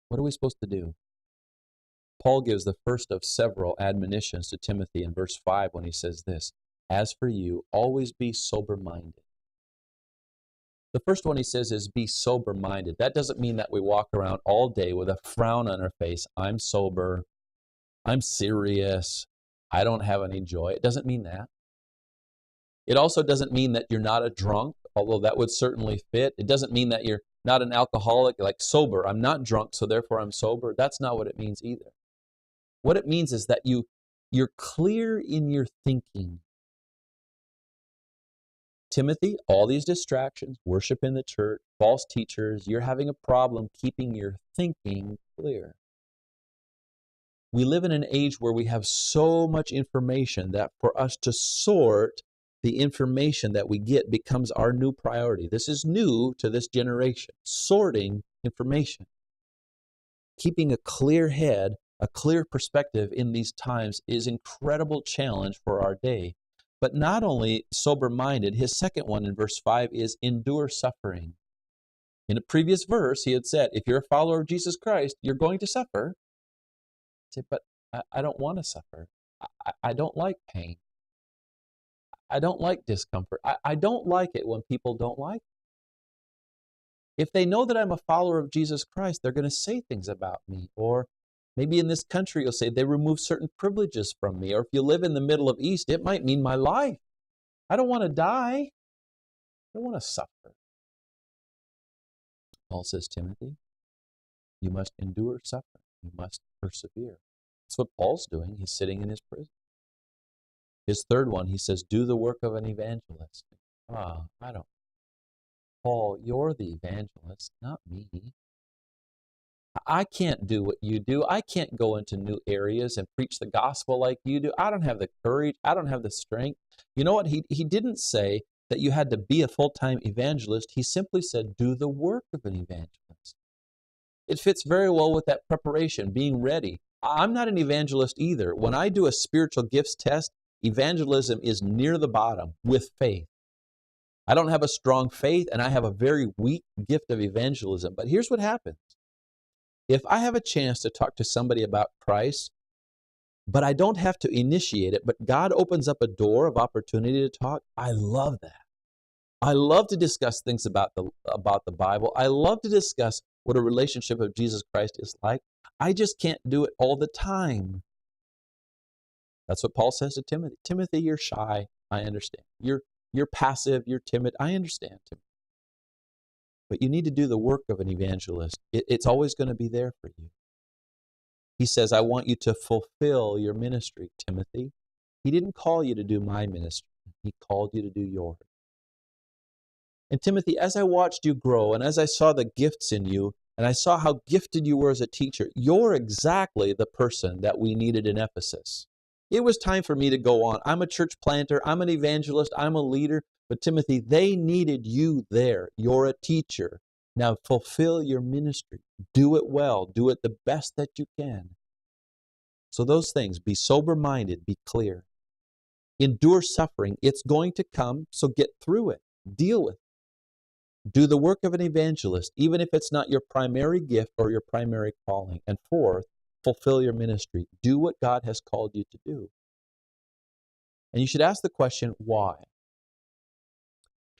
What are we supposed to do? Paul gives the first of several admonitions to Timothy in verse 5 when he says this, "As for you, always be sober-minded." The first one he says is be sober-minded. That doesn't mean that we walk around all day with a frown on our face. I'm sober. I'm serious. I don't have any joy. It doesn't mean that. It also doesn't mean that you're not a drunk, although that would certainly fit. It doesn't mean that you're not an alcoholic, like sober. I'm not drunk, so therefore I'm sober. That's not what it means either. What it means is that you're clear in your thinking. Timothy, all these distractions, worship in the church, false teachers, you're having a problem keeping your thinking clear. We live in an age where we have so much information that for us to sort the information that we get becomes our new priority. This is new to this generation, sorting information. Keeping a clear head, a clear perspective in these times is an incredible challenge for our day. But not only sober-minded, his second one in verse 5 is endure suffering. In a previous verse, he had said, if you're a follower of Jesus Christ, you're going to suffer. Say, but I don't want to suffer. I don't like pain. I don't like discomfort. I don't like it when people don't like it. If they know that I'm a follower of Jesus Christ, they're going to say things about me. Or maybe in this country, you'll say they remove certain privileges from me. Or if you live in the middle of East, it might mean my life. I don't want to die. I don't want to suffer. Paul says, Timothy, you must endure suffering. You must persevere. That's what Paul's doing. He's sitting in his prison. His third one, he says, do the work of an evangelist. Paul, you're the evangelist, not me. I can't do what you do. I can't go into new areas and preach the gospel like you do. I don't have the courage. I don't have the strength. You know what? He didn't say that you had to be a full-time evangelist. He simply said, do the work of an evangelist. It fits very well with that preparation, being ready. I'm not an evangelist either. When I do a spiritual gifts test, evangelism is near the bottom with faith. I don't have a strong faith, and I have a very weak gift of evangelism. But here's what happens. If I have a chance to talk to somebody about Christ, but I don't have to initiate it, but God opens up a door of opportunity to talk, I love that. I love to discuss things about the Bible. I love to discuss what a relationship of Jesus Christ is like. I just can't do it all the time. That's what Paul says to Timothy. Timothy, you're shy. I understand. You're passive. You're timid. I understand, Timothy. But you need to do the work of an evangelist. It's always going to be there for you. He says, I want you to fulfill your ministry, Timothy. He didn't call you to do my ministry. He called you to do yours. And Timothy, as I watched you grow and as I saw the gifts in you and I saw how gifted you were as a teacher, you're exactly the person that we needed in Ephesus. It was time for me to go on. I'm a church planter. I'm an evangelist. I'm a leader. But Timothy, they needed you there. You're a teacher. Now fulfill your ministry. Do it well. Do it the best that you can. So those things, be sober-minded, be clear. Endure suffering. It's going to come, so get through it. Deal with it. Do the work of an evangelist, even if it's not your primary gift or your primary calling. And fourth, fulfill your ministry. Do what God has called you to do. And you should ask the question, why?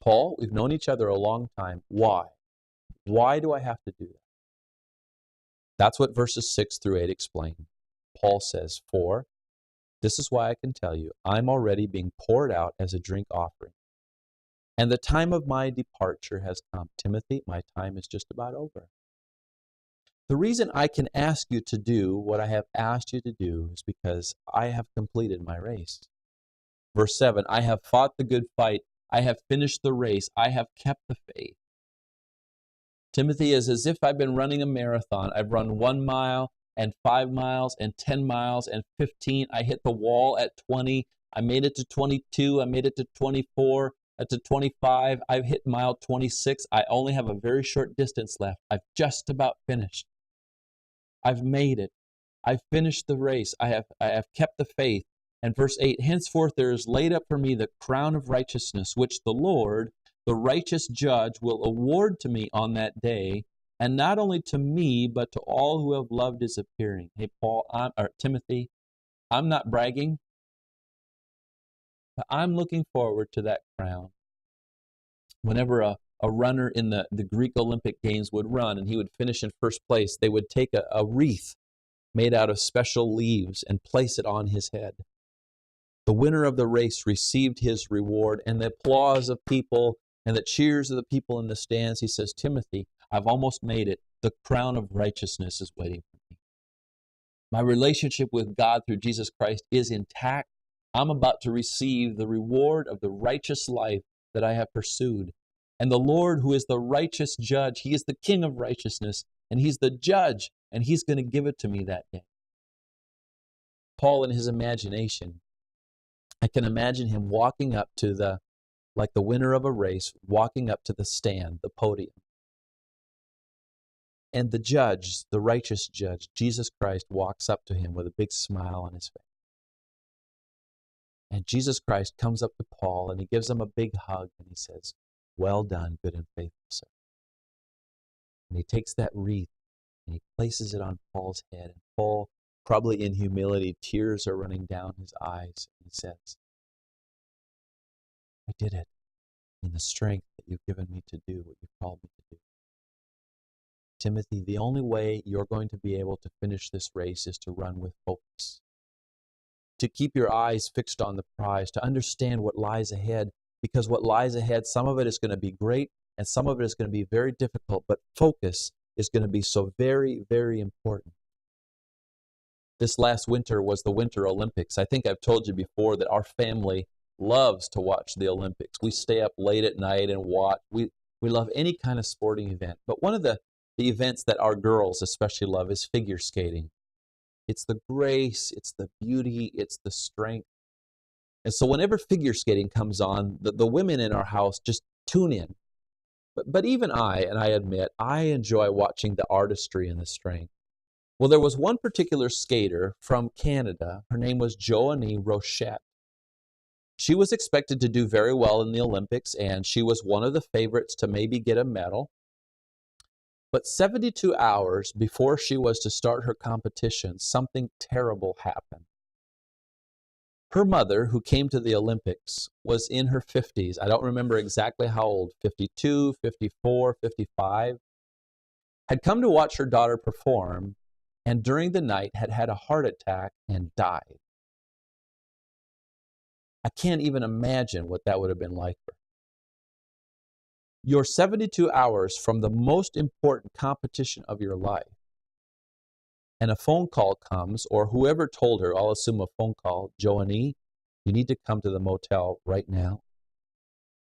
Paul, we've known each other a long time. Why? Why do I have to do that? That's what verses 6 through 8 explain. Paul says, for this is why I can tell you, I'm already being poured out as a drink offering. And the time of my departure has come. Timothy, my time is just about over. The reason I can ask you to do what I have asked you to do is because I have completed my race. Verse 7, I have fought the good fight. I have finished the race. I have kept the faith. Timothy is as if I've been running a marathon. I've run 1 mile and 5 miles and 10 miles and 15. I hit the wall at 20. I made it to 22. I made it to 24. To 25. I've hit mile 26. I only have a very short distance left. I've just about finished. I've made it. I've finished the race. I have kept the faith. And verse 8, henceforth there is laid up for me the crown of righteousness, which the Lord, the righteous judge, will award to me on that day, and not only to me, but to all who have loved his appearing. Hey, Timothy, I'm not bragging, but I'm looking forward to that crown. Whenever a runner in the Greek Olympic Games would run and he would finish in first place, they would take a wreath made out of special leaves and place it on his head. The winner of the race received his reward, and the applause of people and the cheers of the people in the stands. He says, Timothy, I've almost made it. The crown of righteousness is waiting for me. My relationship with God through Jesus Christ is intact. I'm about to receive the reward of the righteous life that I have pursued. And the Lord, who is the righteous judge, he is the King of righteousness, and he's the judge, and he's going to give it to me that day. Paul, in his imagination, I can imagine him walking up to like the winner of a race, walking up to the stand, the podium. And the judge, the righteous judge, Jesus Christ, walks up to him with a big smile on his face. And Jesus Christ comes up to Paul and he gives him a big hug and he says, well done, good and faithful servant. And he takes that wreath and he places it on Paul's head. And Paul, probably in humility, tears are running down his eyes. And he says, I did it in the strength that you've given me to do what you've called me to do. Timothy, the only way you're going to be able to finish this race is to run with focus, to keep your eyes fixed on the prize, to understand what lies ahead, because what lies ahead, some of it is going to be great and some of it is going to be very difficult, but focus is going to be so very, very important. This last winter was the Winter Olympics. I think I've told you before that our family loves to watch the Olympics. We stay up late at night and watch. We love any kind of sporting event. But one of the events that our girls especially love is figure skating. It's the grace, it's the beauty, it's the strength. And so whenever figure skating comes on, the women in our house just tune in. But even I admit, I enjoy watching the artistry and the strength. Well, there was one particular skater from Canada. Her name was Joanie Rochette. She was expected to do very well in the Olympics, and she was one of the favorites to maybe get a medal. But 72 hours before she was to start her competition, something terrible happened. Her mother, who came to the Olympics, was in her 50s. I don't remember exactly how old, 52, 54, 55, had come to watch her daughter perform, and during the night had had a heart attack and died. I can't even imagine what that would have been like for her. You're 72 hours from the most important competition of your life, and a phone call comes, or whoever told her, I'll assume a phone call, Joanie, you need to come to the motel right now.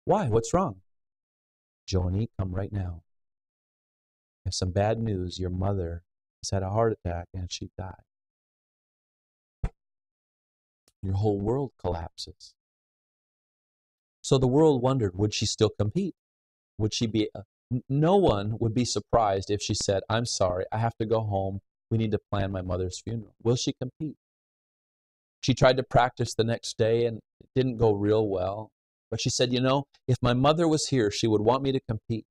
Why? What's wrong? Joanie, come right now. I have some bad news. Your mother has had a heart attack and she died. Your whole world collapses. So the world wondered, would she still compete? Would she be? No one would be surprised if she said, I'm sorry, I have to go home. We need to plan my mother's funeral. Will she compete? She tried to practice the next day and it didn't go real well. But she said, if my mother was here, she would want me to compete.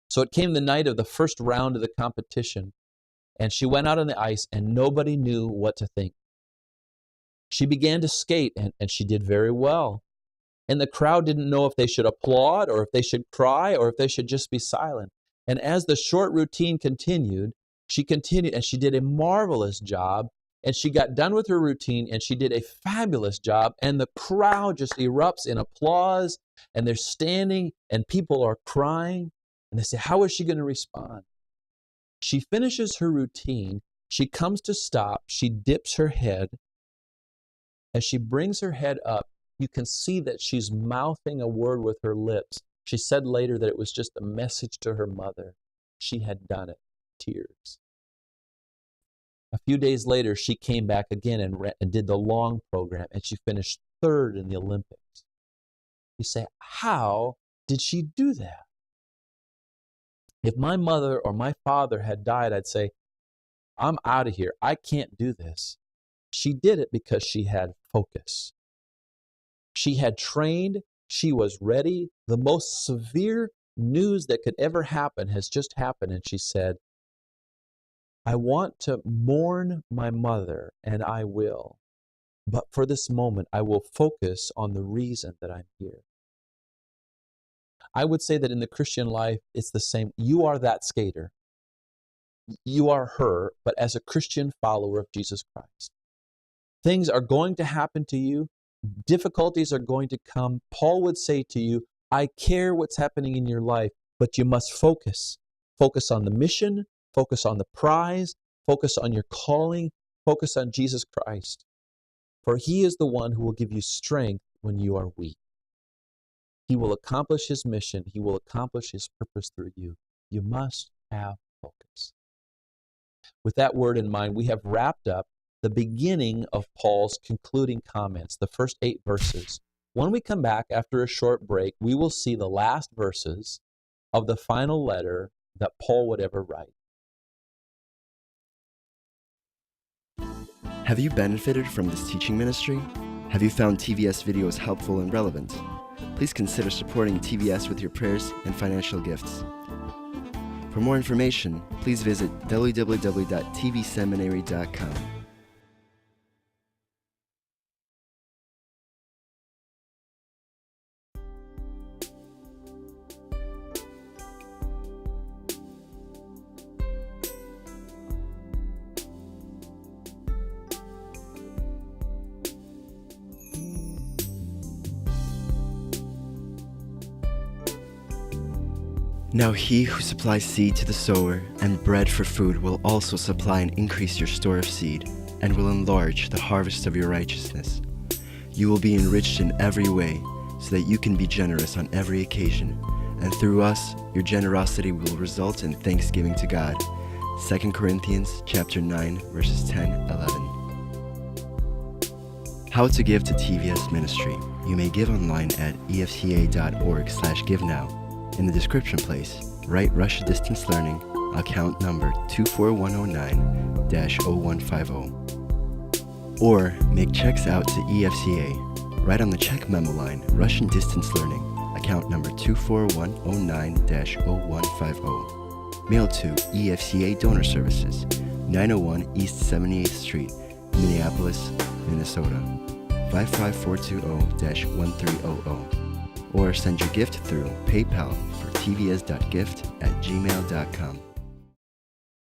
So it came the night of the first round of the competition, and she went out on the ice and nobody knew what to think. She began to skate and she did very well. And the crowd didn't know if they should applaud or if they should cry or if they should just be silent. And as the short routine continued, she continued and she did a marvelous job. And she got done with her routine and she did a fabulous job. And the crowd just erupts in applause and they're standing and people are crying. And they say, how is she going to respond? She finishes her routine. She comes to stop. She dips her head. As she brings her head up, you can see that she's mouthing a word with her lips. She said later that it was just a message to her mother. She had done it. Tears. A few days later, she came back again and did the long program, and she finished third in the Olympics. You say, how did she do that? If my mother or my father had died, I'd say, I'm out of here. I can't do this. She did it because she had focus. She had trained. She was ready. The most severe news that could ever happen has just happened. And she said, I want to mourn my mother, and I will. But for this moment, I will focus on the reason that I'm here. I would say that in the Christian life, it's the same. You are that skater. You are her, but as a Christian follower of Jesus Christ. Things are going to happen to you. Difficulties are going to come. Paul would say to you, I care what's happening in your life, but you must focus. Focus on the mission, focus on the prize, focus on your calling, focus on Jesus Christ. For he is the one who will give you strength when you are weak. He will accomplish his mission. He will accomplish his purpose through you. You must have focus. With that word in mind, we have wrapped up the beginning of Paul's concluding comments, the first 8 verses. When we come back after a short break, we will see the last verses of the final letter that Paul would ever write. Have you benefited from this teaching ministry? Have you found TVS videos helpful and relevant? Please consider supporting TVS with your prayers and financial gifts. For more information, please visit www.tvseminary.com. Now he who supplies seed to the sower and bread for food will also supply and increase your store of seed, and will enlarge the harvest of your righteousness. You will be enriched in every way, so that you can be generous on every occasion, and through us, your generosity will result in thanksgiving to God. 2 Corinthians chapter 9, verses 10-11. How to give to TVS Ministry. You may give online at efca.org/givenow. In the description place, write Russia Distance Learning, account number 24109-0150. Or make checks out to EFCA. Write on the check memo line, Russian Distance Learning, account number 24109-0150. Mail to EFCA Donor Services, 901 East 78th Street, Minneapolis, Minnesota, 55420-1300. Or send your gift through PayPal for tvs.gift@gmail.com.